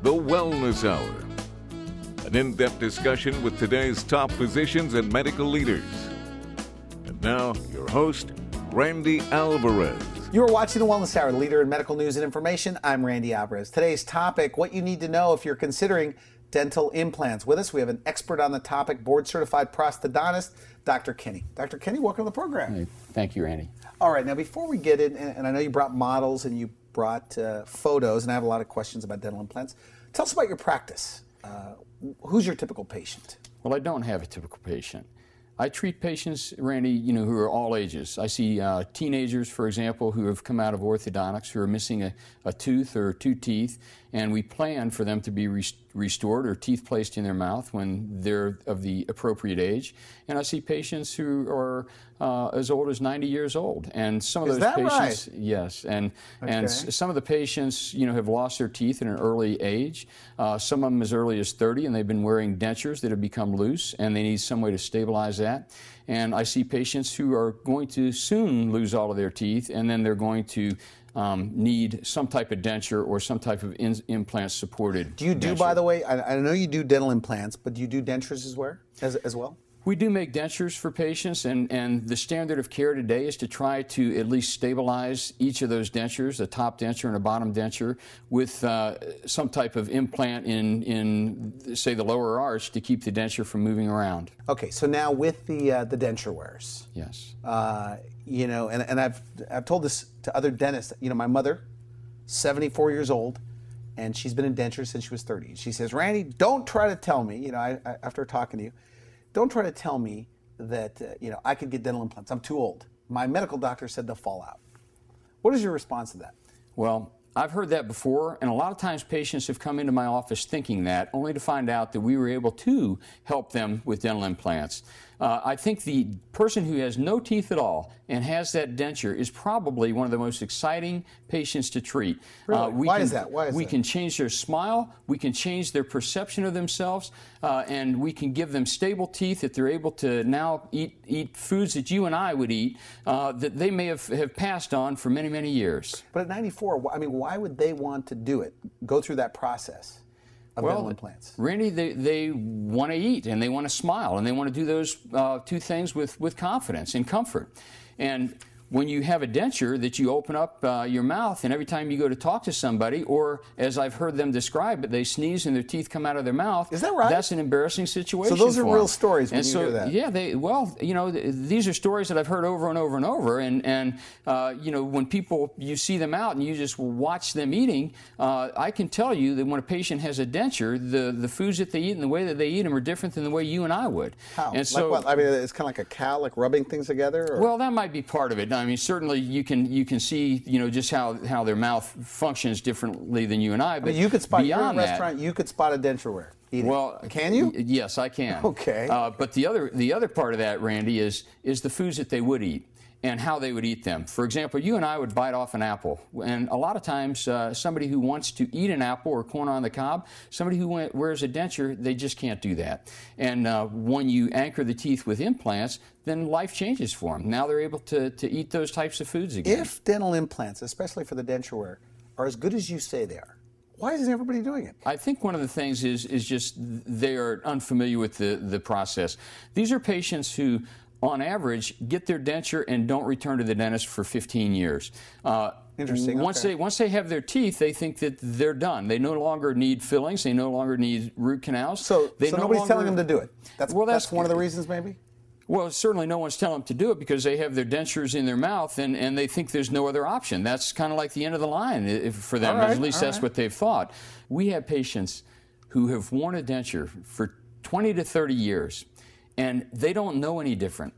The Wellness Hour. An in-depth discussion with today's top physicians and medical leaders. And now, your host, Randy Alvarez. You are watching The Wellness Hour, leader in medical news and information. I'm Randy Alvarez. Today's topic, what you need to know if you're considering dental implants. With us, we have an expert on the topic, board-certified prosthodontist, Dr. Kenney. Dr. Kenney, welcome to the program. Hey, thank you, Randy. All right, now before we get in, and I know you brought models and you brought photos, and I have a lot of questions about dental implants. Tell us about your practice. Who's your typical patient? Well, I don't have a typical patient. I treat patients, Randy, who are all ages. I see teenagers, for example, who have come out of orthodontics, who are missing a tooth or two teeth, and we plan for them to be restored or teeth placed in their mouth when they're of the appropriate age. And I see patients who are as old as 90 years old. And some of those patients, right? Yes, and some of the patients, have lost their teeth at an early age. Some of them as early as 30, and they've been wearing dentures that have become loose, and they need some way to stabilize that. And I see patients who are going to soon lose all of their teeth, and then they're going to need some type of denture or some type of implant supported. Do you do, by the way, I know you do dental implants, but do you do dentures as well? We do make dentures for patients, and the standard of care today is to try to at least stabilize each of those dentures, a top denture and a bottom denture, with some type of implant in say, the lower arch to keep the denture from moving around. Okay, so now with the denture wears. Yes. And I've told this to other dentists. My mother, 74 years old, and she's been in dentures since she was 30. She says, Randy, don't try to tell me, after talking to you, don't try to tell me that, I could get dental implants. I'm too old. My medical doctor said they'll fall out. What is your response to that? Well, I've heard that before, and a lot of times patients have come into my office thinking that, only to find out that we were able to help them with dental implants. I think the person who has no teeth at all and has that denture is probably one of the most exciting patients to treat. Really? Why is that? We can change their smile, we can change their perception of themselves, and we can give them stable teeth that they're able to now eat foods that you and I would eat that they may have passed on for many, many years. But at 94, why would they want to do it, go through that process? Dental implants. Randy, they want to eat and they want to smile and they want to do those two things with confidence and comfort. And when you have a denture that you open up your mouth and every time you go to talk to somebody, or as I've heard them describe it, they sneeze and their teeth come out of their mouth. Is that right? That's an embarrassing situation. So those are for real them. stories when you hear that. Yeah, these are stories that I've heard over and over and over. And when you see them out and you just watch them eating, I can tell you that when a patient has a denture, the foods that they eat and the way that they eat them are different than the way you and I would. How? And so, like what? It's kind of like a cow, like rubbing things together? Or? Well, that might be part of it. I mean, certainly you can see, just how their mouth functions differently than you and I. But you could spot beyond in a restaurant. You could spot a denture wear. Well, can you? Yes, I can. Okay. But the other part of that, Randy, is the foods that they would eat and how they would eat them. For example, you and I would bite off an apple, and a lot of times somebody who wants to eat an apple or corn on the cob, somebody who wears a denture, they just can't do that. And when you anchor the teeth with implants, then life changes for them. Now they're able to eat those types of foods again. If dental implants, especially for the denture wear, are as good as you say they are, why isn't everybody doing it? I think one of the things is just they are unfamiliar with the process. These are patients who, on average, get their denture and don't return to the dentist for 15 years. Interesting. Once they have their teeth, they think that they're done. They no longer need fillings. They no longer need root canals. So nobody's telling them to do it. That's one of the reasons, maybe? Well, certainly no one's telling them to do it because they have their dentures in their mouth and they think there's no other option. That's kind of like the end of the line for them. At least that's what they've thought. We have patients who have worn a denture for 20 to 30 years, and they don't know any different.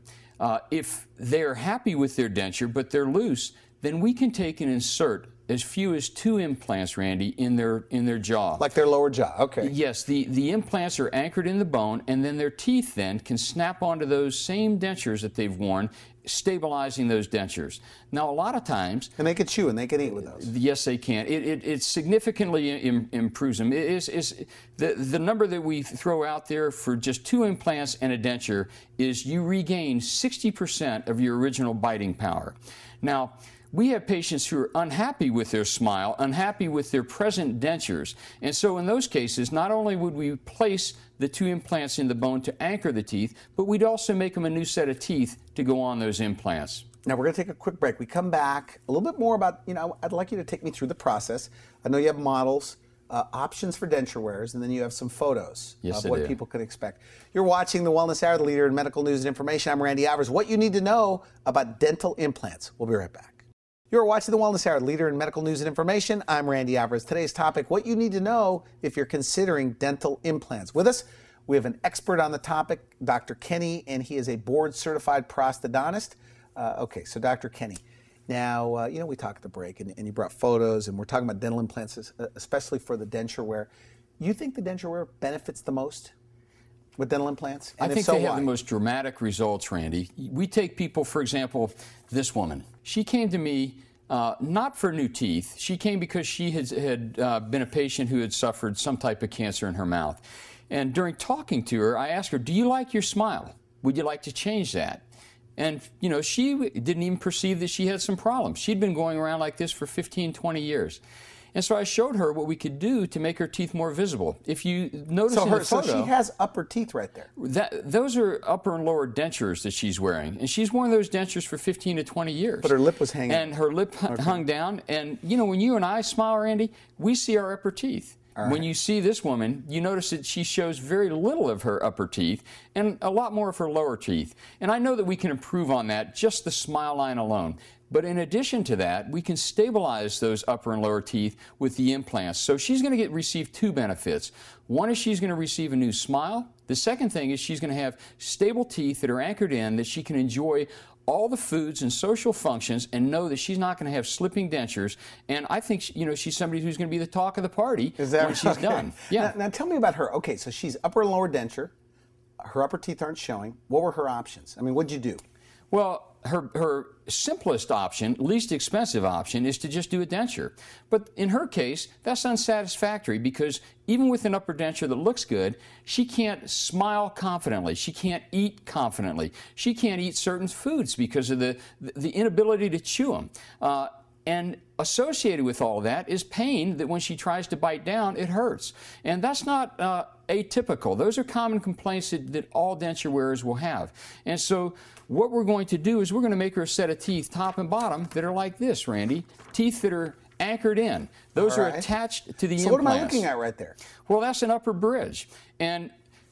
If they're happy with their denture but they're loose, then we can take and insert as few as 2 implants, Randy, in their jaw. Like their lower jaw, okay. Yes, the implants are anchored in the bone, and then their teeth then can snap onto those same dentures that they've worn, stabilizing those dentures. Now, a lot of times... And they could chew and they could eat with those. Yes, they can. It significantly improves them. It is the number that we throw out there for just 2 implants and a denture is you regain 60% of your original biting power. Now, we have patients who are unhappy with their smile, unhappy with their present dentures. And so in those cases, not only would we place the 2 implants in the bone to anchor the teeth, but we'd also make them a new set of teeth to go on those implants. Now we're going to take a quick break. We come back a little bit more about, I'd like you to take me through the process. I know you have models, options for denture wearers, and then you have some photos of what people can expect. You're watching The Wellness Hour, the leader in medical news and information. I'm Randy Alvarez. What you need to know about dental implants. We'll be right back. You're watching The Wellness Hour, leader in medical news and information. I'm Randy Alvarez. Today's topic, what you need to know if you're considering dental implants. With us, we have an expert on the topic, Dr. Kenney, and he is a board-certified prosthodontist. Okay, so Dr. Kenney, now, we talked at the break, and you brought photos, and we're talking about dental implants, especially for the denture wear. You think the denture wear benefits the most with dental implants? And I think they have the most dramatic results, Randy. We take people, for example, this woman. She came to me not for new teeth. She came because she had been a patient who had suffered some type of cancer in her mouth. And during talking to her, I asked her, do you like your smile? Would you like to change that? And, she didn't even perceive that she had some problems. She'd been going around like this for 15, 20 years. And so I showed her what we could do to make her teeth more visible. If you notice in the photo, so she has upper teeth right there. Those are upper and lower dentures that she's wearing. And she's worn those dentures for 15 to 20 years. But her lip was hanging. And her lip hung down. And, when you and I smile, Randy, we see our upper teeth. Right. When you see this woman, you notice that she shows very little of her upper teeth and a lot more of her lower teeth. And I know that we can improve on that, just the smile line alone. But in addition to that, we can stabilize those upper and lower teeth with the implants. So she's going to receive 2 benefits. One is she's going to receive a new smile. The second thing is she's going to have stable teeth that are anchored in, that she can enjoy all the foods and social functions and know that she's not going to have slipping dentures. And I think, she's somebody who's going to be the talk of the party when she's done. Yeah. Now tell me about her. Okay, so she's upper and lower denture. Her upper teeth aren't showing. What were her options? I mean, what'd you do? Well, her simplest option, least expensive option, is to just do a denture. But in her case, that's unsatisfactory because even with an upper denture that looks good, she can't smile confidently. She can't eat confidently. She can't eat certain foods because of the inability to chew them. And associated with all that is pain that when she tries to bite down, it hurts. And that's not atypical. Those are common complaints that all denture wearers will have. And so what we're going to do is we're going to make her a set of teeth, top and bottom, that are like this, Randy. Teeth that are anchored in. Those are attached to the implants. So what am I looking at right there? Well, that's an upper bridge. And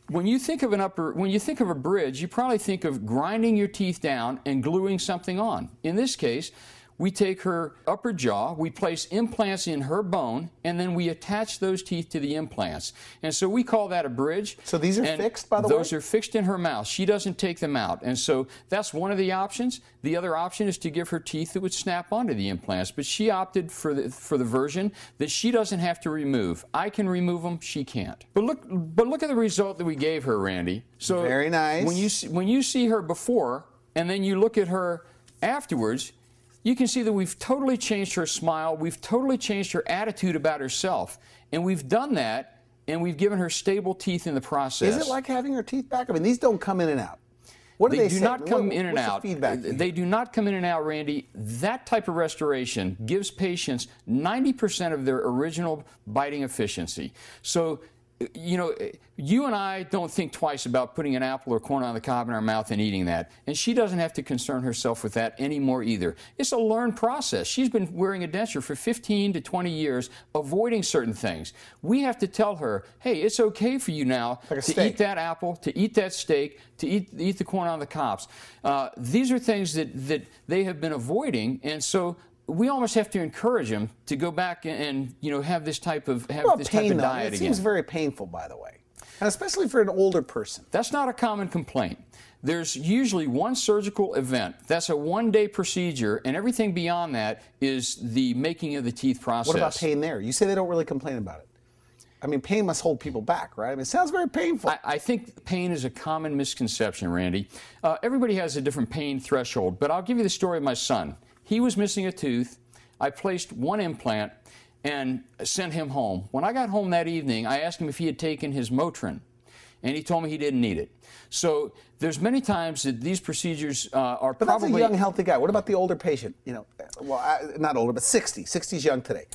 when you think of a bridge, you probably think of grinding your teeth down and gluing something on. In this case, we take her upper jaw, we place implants in her bone, and then we attach those teeth to the implants. And so we call that a bridge. So these are fixed, by the way? Those are fixed in her mouth. She doesn't take them out. And so that's one of the options. The other option is to give her teeth that would snap onto the implants. But she opted for the version that she doesn't have to remove. I can remove them, she can't. But look at the result that we gave her, Randy. So very nice. When you see her before, and then you look at her afterwards, you can see that we've totally changed her smile. We've totally changed her attitude about herself. And we've done that, and we've given her stable teeth in the process. Is it like having her teeth back? I mean, these don't come in and out. What do they say? They do not come in and out. What's the feedback? They do not come in and out, Randy. That type of restoration gives patients 90% of their original biting efficiency. So, you and I don't think twice about putting an apple or corn on the cob in our mouth and eating that. And she doesn't have to concern herself with that anymore either. It's a learned process. She's been wearing a denture for 15 to 20 years, avoiding certain things. We have to tell her, hey, it's okay for you now to eat that apple, to eat that steak, to eat the corn on the cobs. These are things that they have been avoiding, and so we almost have to encourage them to go back and have this type of diet again. It seems very painful, by the way, and especially for an older person. That's not a common complaint. There's usually one surgical event. That's a one-day procedure, and everything beyond that is the making of the teeth process. What about pain there? You say they don't really complain about it. I mean, pain must hold people back, right? I mean, it sounds very painful. I think pain is a common misconception, Randy. Everybody has a different pain threshold, but I'll give you the story of my son. He was missing a tooth. I placed one implant and sent him home. When I got home that evening, I asked him if he had taken his Motrin. and he told me he didn't need it. So there's many times that these procedures are but probably... But that's a young, healthy guy. What about the older patient? You know, well, not older, but 60. 60's young today.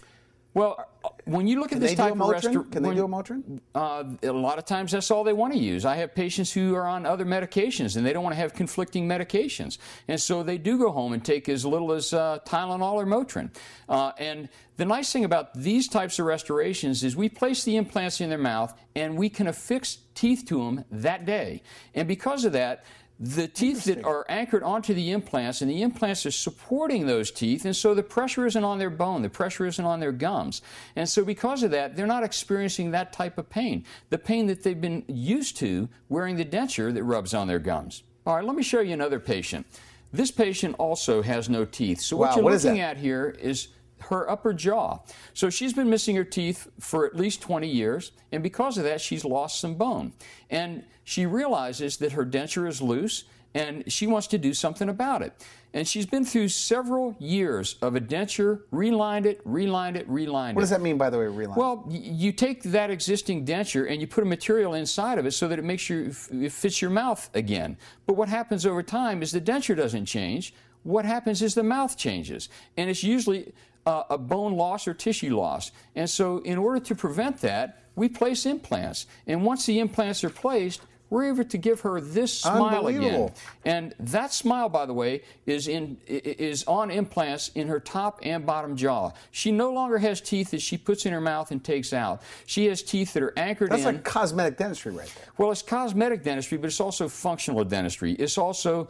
Well, when you look at this type of restoration... Can they do a Motrin? A lot of times that's all they want to use. I have patients who are on other medications, and they don't want to have conflicting medications. And so they do go home and take as little as Tylenol or Motrin. And the nice thing about these types of restorations is we place the implants in their mouth, and we can affix teeth to them that day. And because of that, the teeth that are anchored onto the implants, and the implants are supporting those teeth, and so the pressure isn't on their bone, the pressure isn't on their gums. And so because of that, they're not experiencing that type of pain, the pain that they've been used to wearing the denture that rubs on their gums. All right, let me show you another patient. This patient also has no teeth. So what you're looking at here is her upper jaw. So she's been missing her teeth for at least 20 years, and because of that, she's lost some bone. And she realizes that her denture is loose, and she wants to do something about it. And she's been through several years of a denture, relined it, relined it, relined it. What does that mean, by the way, relined? Well, you take that existing denture and you put a material inside of it so that it fits your mouth again. But what happens over time is the denture doesn't change. What happens is the mouth changes, and it's usually a bone loss or tissue loss. And so in order to prevent that, we place implants. And once the implants are placed, we're able to give her this smile again. And that smile, by the way, is on implants in her top and bottom jaw. She no longer has teeth that she puts in her mouth and takes out. She has teeth that are anchored in. That's like cosmetic dentistry right there. Well, it's cosmetic dentistry, but it's also functional dentistry. It's also,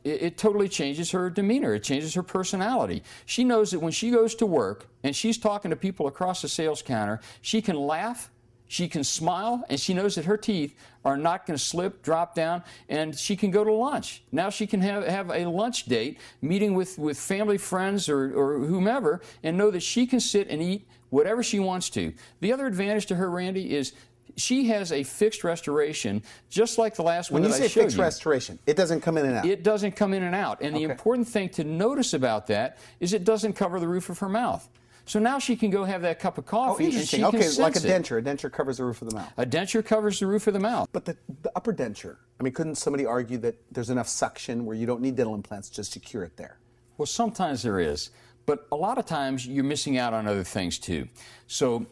it totally changes her demeanor. It changes her personality. She knows that when she goes to work and she's talking to people across the sales counter, she can laugh, she can smile, and she knows that her teeth are not going to slip, drop down, and she can go to lunch. Now she can have a lunch date, meeting with family, friends, or whomever, and know that she can sit and eat whatever she wants to. The other advantage to her, Randy, is she has a fixed restoration, just like the last one that I showed you. When you say fixed restoration, it doesn't come in and out? It doesn't come in and out. And the important thing to notice about that is it doesn't cover the roof of her mouth. So now she can go have that cup of coffee and she can sense like a denture. A denture covers the roof of the mouth. A denture covers the roof of the mouth. But the upper denture, I mean, couldn't somebody argue that there's enough suction where you don't need dental implants just to cure it there? Well, sometimes there is. But a lot of times you're missing out on other things too. So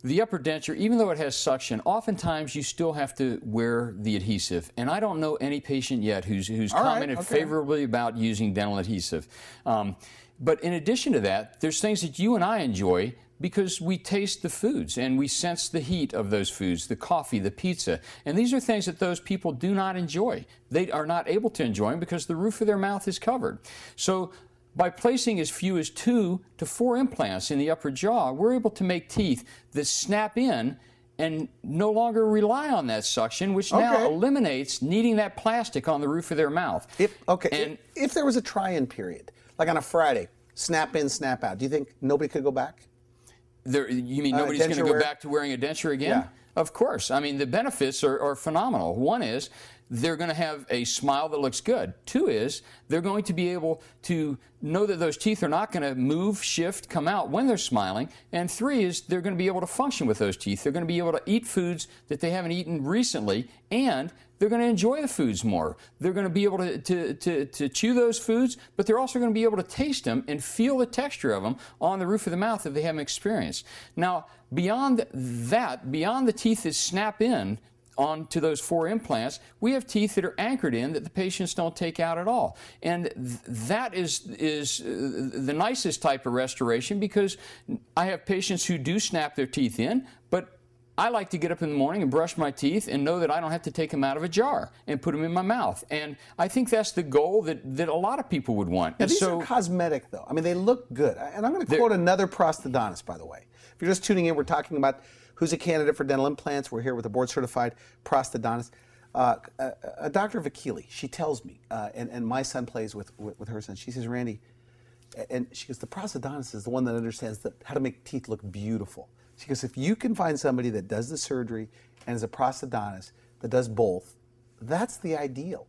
the upper denture, even though it has suction, oftentimes you still have to wear the adhesive. And I don't know any patient yet who's commented favorably about using dental adhesive. But in addition to that, there's things that you and I enjoy because we taste the foods and we sense the heat of those foods, the coffee, the pizza. And these are things that those people do not enjoy. They are not able to enjoy them because the roof of their mouth is covered. So by placing as few as 2 to 4 implants in the upper jaw, we're able to make teeth that snap in and no longer rely on that suction, which now eliminates needing that plastic on the roof of their mouth. If there was a try-in period, like on a Friday, snap in, snap out, do you think nobody could go back? You mean nobody's going to go back to wearing a denture again? Yeah. Of course. I mean, the benefits are phenomenal. One is they're going to have a smile that looks good. 2 is they're going to be able to know that those teeth are not going to move, shift, come out when they're smiling. And 3 is they're going to be able to function with those teeth. They're going to be able to eat foods that they haven't eaten recently, and they're going to enjoy the foods more. They're going to be able to chew those foods, but they're also going to be able to taste them and feel the texture of them on the roof of the mouth that they haven't experienced. Now, beyond that, beyond the teeth that snap in onto those 4 implants, we have teeth that are anchored in that the patients don't take out at all. And that is the nicest type of restoration because I have patients who do snap their teeth in, but I like to get up in the morning and brush my teeth and know that I don't have to take them out of a jar and put them in my mouth. And I think that's the goal that a lot of people would want. Now, these are cosmetic, though. I mean, they look good. And I'm going to quote another prosthodontist, by the way. If you're just tuning in, we're talking about who's a candidate for dental implants. We're here with a board-certified prosthodontist. Dr. Vakili, she tells me, and my son plays with her son, she says, Randy, and she goes, the prosthodontist is the one that understands how to make teeth look beautiful. She goes, if you can find somebody that does the surgery and is a prosthodontist that does both, that's the ideal.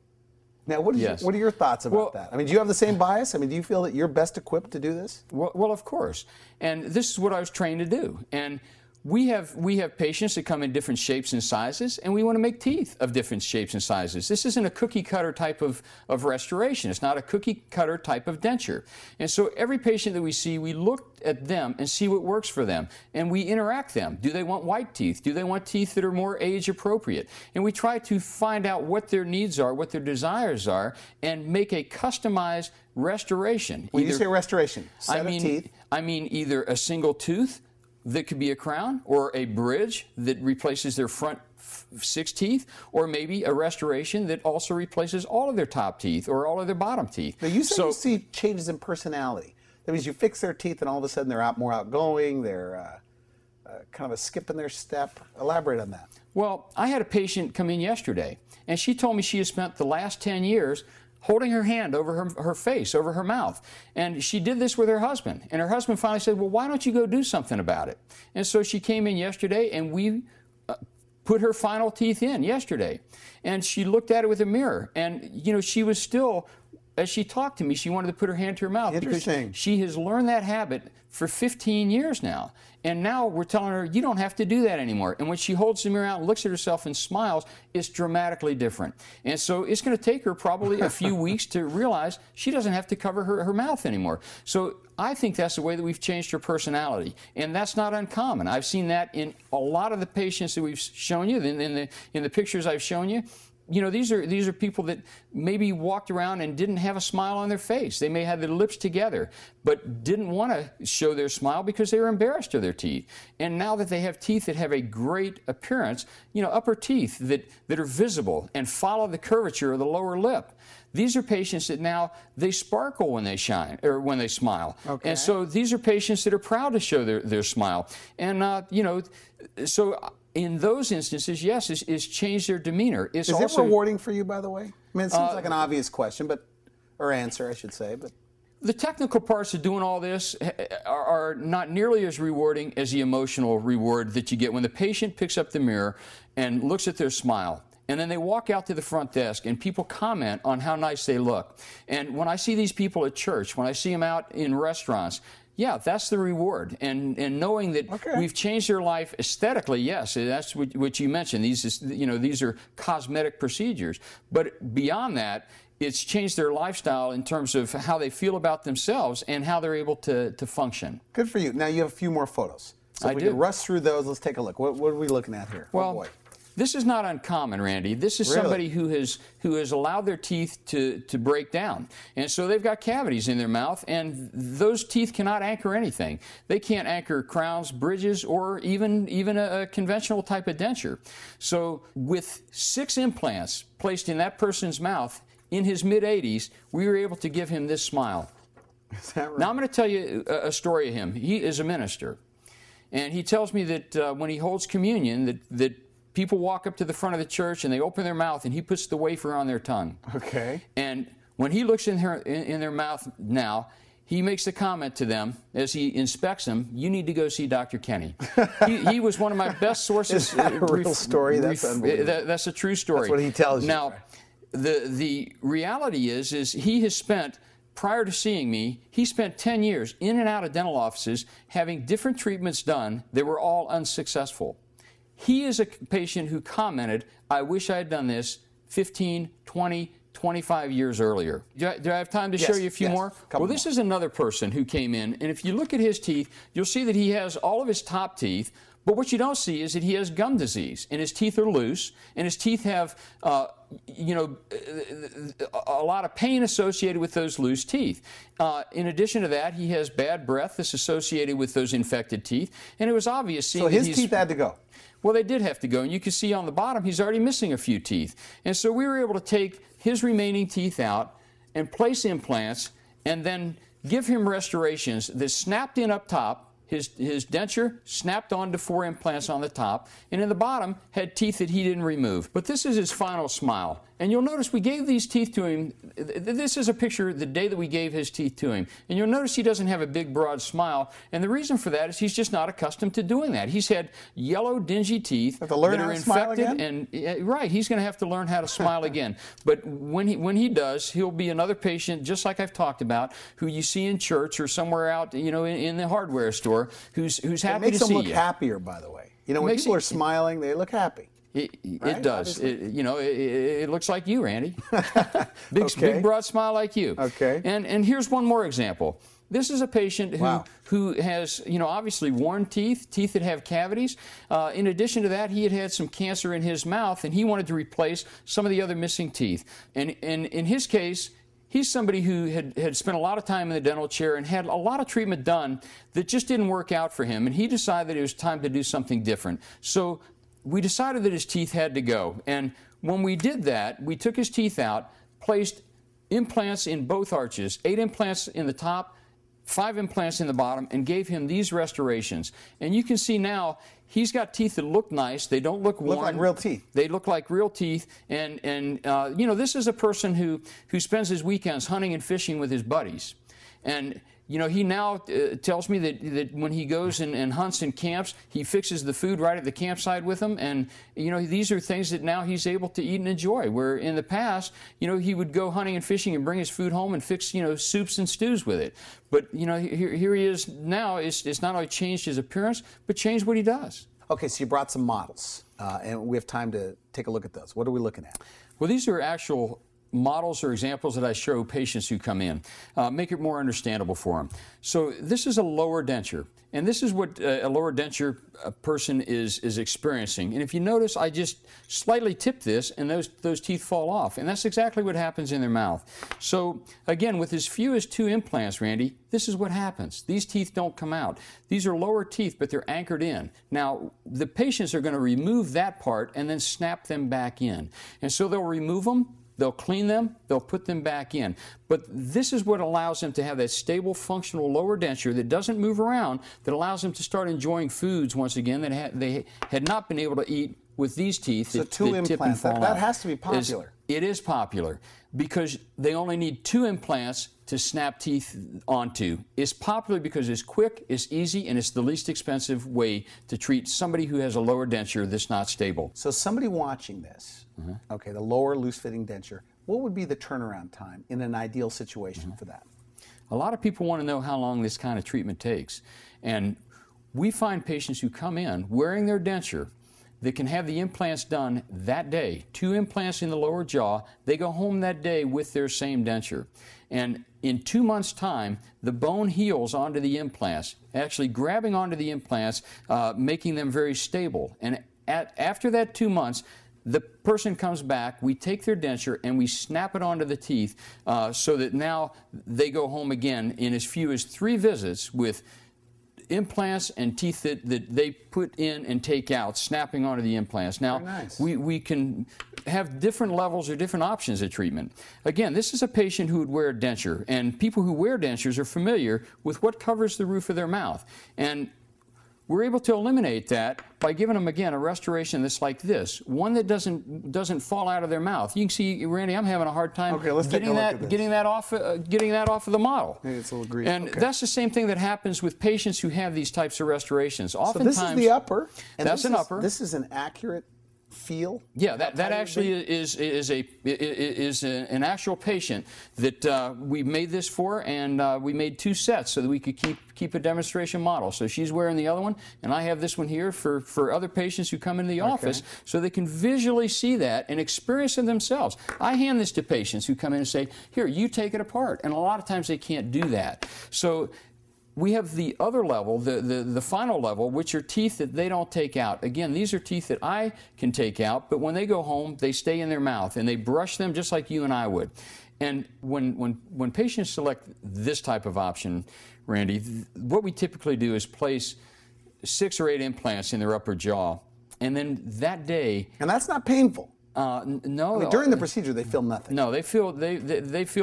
Now, what are your thoughts about that? I mean, do you have the same bias? I mean, do you feel that you're best equipped to do this? Well, of course. And this is what I was trained to do. And We have patients that come in different shapes and sizes, and we want to make teeth of different shapes and sizes. This isn't a cookie cutter type of restoration. It's not a cookie cutter type of denture. And so every patient that we see, we look at them and see what works for them, and we interact them. Do they want white teeth? Do they want teeth that are more age appropriate? And we try to find out what their needs are, what their desires are, and make a customized restoration. When you say restoration, set of teeth? I mean either a single tooth that could be a crown, or a bridge that replaces their front 6 teeth, or maybe a restoration that also replaces all of their top teeth or all of their bottom teeth. Now you say you see changes in personality. That means you fix their teeth and all of a sudden they're more outgoing, they're kind of a skip in their step. Elaborate on that. Well, I had a patient come in yesterday, and she told me she has spent the last 10 years holding her hand over her face, over her mouth. And she did this with her husband. And her husband finally said, well, why don't you go do something about it? And so she came in yesterday, and we put her final teeth in yesterday. And she looked at it with a mirror. And, you know, she was still, as she talked to me, she wanted to put her hand to her mouth. Interesting. Because she has learned that habit for 15 years now. And now we're telling her, you don't have to do that anymore. And when she holds the mirror out and looks at herself and smiles, it's dramatically different. And so it's going to take her probably a few weeks to realize she doesn't have to cover her mouth anymore. So I think that's the way that we've changed her personality. And that's not uncommon. I've seen that in a lot of the patients that we've shown you, in the pictures I've shown you. You know, these are people that maybe walked around and didn't have a smile on their face. They may have their lips together, but didn't want to show their smile because they were embarrassed of their teeth. And now that they have teeth that have a great appearance, you know, upper teeth that are visible and follow the curvature of the lower lip. These are patients that now they sparkle when they shine or when they smile. Okay. And so these are patients that are proud to show their smile. And, you know, so in those instances, yes, it's changed their demeanor. Is it rewarding for you, by the way? I mean, it seems like an obvious question, or answer, I should say. But the technical parts of doing all this are not nearly as rewarding as the emotional reward that you get when the patient picks up the mirror and looks at their smile. And then they walk out to the front desk, and people comment on how nice they look. And when I see these people at church, when I see them out in restaurants, yeah, that's the reward. And knowing that we've changed their life aesthetically, yes, that's what you mentioned. These are cosmetic procedures. But beyond that, it's changed their lifestyle in terms of how they feel about themselves and how they're able to function. Good for you. Now you have a few more photos. So if we can rush through those, let's take a look. What are we looking at here? Well, oh boy. This is not uncommon, Randy. This is somebody who has allowed their teeth to break down. And so they've got cavities in their mouth, and those teeth cannot anchor anything. They can't anchor crowns, bridges, or even a conventional type of denture. So with 6 implants placed in that person's mouth in his mid-80s, we were able to give him this smile. Is that right? Now I'm going to tell you a story of him. He is a minister. And he tells me that when he holds communion, that people walk up to the front of the church and they open their mouth and he puts the wafer on their tongue. Okay. And when he looks in their mouth now, he makes the comment to them as he inspects them, you need to go see Dr. Kenny. He was one of my best sources. Is that a real story? That's unbelievable. That's a true story. That's what he tells you. Now, the reality is he has spent, prior to seeing me, he spent 10 years in and out of dental offices having different treatments done that were all unsuccessful. He is a patient who commented, I wish I had done this 15, 20, 25 years earlier. Do I have time to show you a few more? Well, this is another person who came in, and if you look at his teeth, you'll see that he has all of his top teeth, but what you don't see is that he has gum disease, and his teeth are loose, and his teeth have a lot of pain associated with those loose teeth. In addition to that, he has bad breath that's associated with those infected teeth, and it was obvious seeing that his teeth had to go. Well, they did have to go, and you can see on the bottom he's already missing a few teeth. And so we were able to take his remaining teeth out and place implants and then give him restorations that snapped in up top. His denture snapped onto 4 implants on the top, and in the bottom had teeth that he didn't remove. But this is his final smile. And you'll notice we gave these teeth to him. This is a picture the day that we gave his teeth to him. And you'll notice he doesn't have a big, broad smile. And the reason for that is he's just not accustomed to doing that. He's had yellow, dingy teeth that are infected. And right, he's going to have to learn how to smile again. But when he does, he'll be another patient, just like I've talked about, who you see in church or somewhere out, in the hardware store. floor who's happy to see you. It makes them look happier, by the way. You know, when people are smiling, they look happy. It does. It looks like you, Randy. Big, broad smile like you. Okay. And here's one more example. This is a patient who has, obviously worn teeth that have cavities. In addition to that, he had some cancer in his mouth, and he wanted to replace some of the other missing teeth. And in his case, he's somebody who had spent a lot of time in the dental chair and had a lot of treatment done that just didn't work out for him. And he decided that it was time to do something different. So we decided that his teeth had to go. And when we did that, we took his teeth out, placed implants in both arches, 8 implants in the top, 5 implants in the bottom, and gave him these restorations. And you can see now he's got teeth that look nice. They don't look worn. Look like real teeth. They look like real teeth. And this is a person who spends his weekends hunting and fishing with his buddies. And he now tells me that when he goes and hunts and camps, he fixes the food right at the campsite with them. And, these are things that now he's able to eat and enjoy, where in the past, he would go hunting and fishing and bring his food home and fix, soups and stews with it. But, here he is now. It's not only changed his appearance, but changed what he does. Okay, so you brought some models, and we have time to take a look at those. What are we looking at? Well, these are actual models or examples that I show patients who come in, make it more understandable for them. So this is a lower denture, and this is what a lower denture person is experiencing. And if you notice, I just slightly tip this, and those teeth fall off, and that's exactly what happens in their mouth. So again, with as few as 2 implants, Randy, this is what happens. These teeth don't come out. These are lower teeth, but they're anchored in. Now, the patients are going to remove that part and then snap them back in. And so they'll remove them, they'll clean them, they'll put them back in. But this is what allows them to have that stable, functional lower denture that doesn't move around, that allows them to start enjoying foods once again that they had not been able to eat with these teeth. So 2 implants, that has to be popular. It is popular because they only need 2 implants to snap teeth onto. It's popular because it's quick, it's easy, and it's the least expensive way to treat somebody who has a lower denture that's not stable. So somebody watching this, okay, the lower loose-fitting denture, what would be the turnaround time in an ideal situation for that? A lot of people want to know how long this kind of treatment takes. And we find patients who come in wearing their denture that can have the implants done that day. 2 implants in the lower jaw. They go home that day with their same denture. And in 2 months' time, the bone heals onto the implants, actually grabbing onto the implants, making them very stable. And after that 2 months, the person comes back, we take their denture, and we snap it onto the teeth so that now they go home again in as few as 3 visits with implants and teeth that they put in and take out, snapping onto the implants. Now, nice. we can have different levels or different options of treatment. Again, this is a patient who would wear a denture, and people who wear dentures are familiar with what covers the roof of their mouth. And we're able to eliminate that by giving them, again, a restoration that's like this, one that doesn't fall out of their mouth. You can see, Randy, I'm having a hard time getting that off of the model. Maybe it's a little greasy. And that's the same thing that happens with patients who have these types of restorations. Oftentimes, so this is the upper. And that's an upper. This is an accurate feel? Yeah, that actually is an actual patient that we made this for, and we made 2 sets so that we could keep a demonstration model. So she's wearing the other one, and I have this one here for other patients who come into the office so they can visually see that and experience it themselves. I hand this to patients who come in and say, here, you take it apart. And a lot of times they can't do that. So we have the other level, the final level, which are teeth that they don't take out. Again, these are teeth that I can take out, but when they go home, they stay in their mouth, and they brush them just like you and I would. And when patients select this type of option, Randy, what we typically do is place 6 or 8 implants in their upper jaw, and then that day... And that's not painful. No. I mean, during the procedure, they feel nothing. No, they feel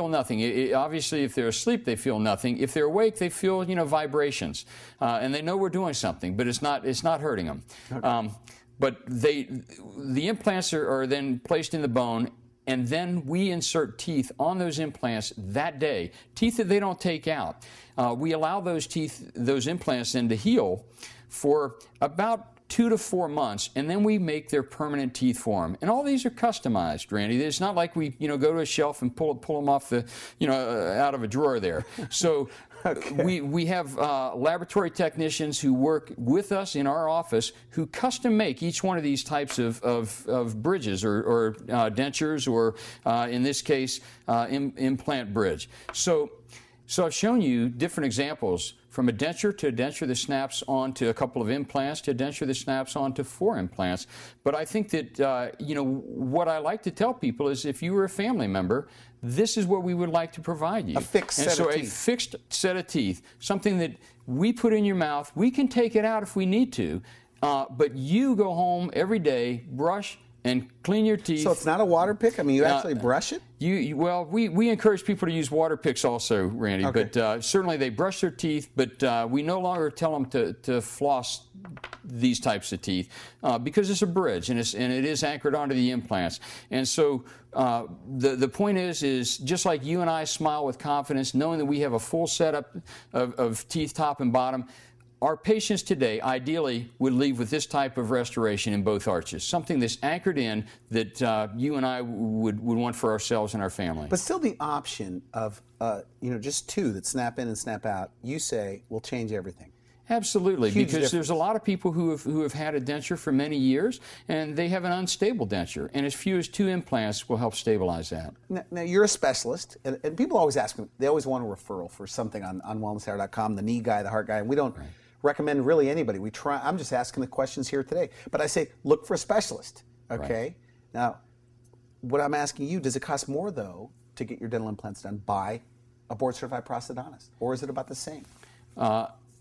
nothing. Obviously, if they're asleep, they feel nothing. If they're awake, they feel vibrations, and they know we're doing something, but it's not hurting them. Okay. But the implants are then placed in the bone, and then we insert teeth on those implants that day. Teeth that they don't take out. We allow those implants then to heal for about 2 to 4 months, and then we make their permanent teeth for them. And all these are customized, Randy. It's not like we go to a shelf and pull them off out of a drawer there. So we have laboratory technicians who work with us in our office who custom make each one of these types of bridges or dentures or, in this case, implant bridge. So I've shown you different examples, from a denture to a denture that snaps onto a couple of implants to a denture that snaps onto 4 implants. But I think that, what I like to tell people is if you were a family member, this is what we would like to provide you. A fixed set of teeth. A fixed set of teeth, something that we put in your mouth. We can take it out if we need to, but you go home every day, brush and clean your teeth. So it's not a water pick? I mean, you actually brush it? Well, we encourage people to use water picks also, Randy, but certainly they brush their teeth, but we no longer tell them to floss these types of teeth because it's a bridge and it is anchored onto the implants. And so the point is just like you and I smile with confidence, knowing that we have a full setup of teeth top and bottom, our patients today ideally would leave with this type of restoration in both arches, something that's anchored in that you and I would want for ourselves and our family. But still the option of just 2 that snap in and snap out, you say, will change everything. Absolutely, Huge because difference. there's a lot of people who have had a denture for many years, and they have an unstable denture, and as few as 2 implants will help stabilize that. Now you're a specialist, and people always ask me, they always want a referral for something on wellnesshour.com, the knee guy, the heart guy, and we don't recommend really anybody. I'm just asking the questions here today. But I say, look for a specialist, okay? Right. Now, what I'm asking you, does it cost more, though, to get your dental implants done by a board-certified prosthodontist, or is it about the same?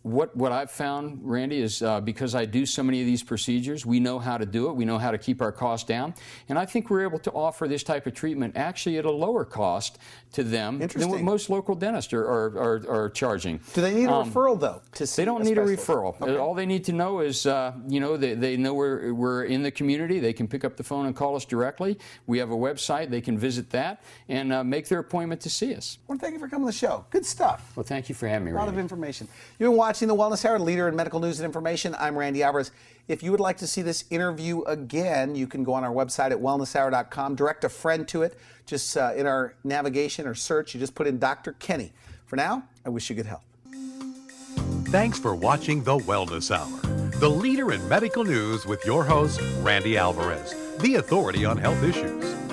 What I've found, Randy, is because I do so many of these procedures, we know how to do it, we know how to keep our costs down, and I think we're able to offer this type of treatment actually at a lower cost to them than what most local dentists are charging. Do they need a referral, though, to see They don't need a referral. Okay. All they need to know is, they know we're in the community. They can pick up the phone and call us directly. We have a website. They can visit that and make their appointment to see us. Well, thank you for coming to the show. Good stuff. Well, thank you for having me, Randy. A lot of information. You've been watching The Wellness Hour, leader in medical news and information. I'm Randy Alvarez. If you would like to see this interview again, you can go on our website at wellnesshour.com, direct a friend to it. Just in our navigation or search, you just put in Dr. Kenny. For now, I wish you good health. Thanks for watching The Wellness Hour, the leader in medical news with your host, Randy Alvarez, the authority on health issues.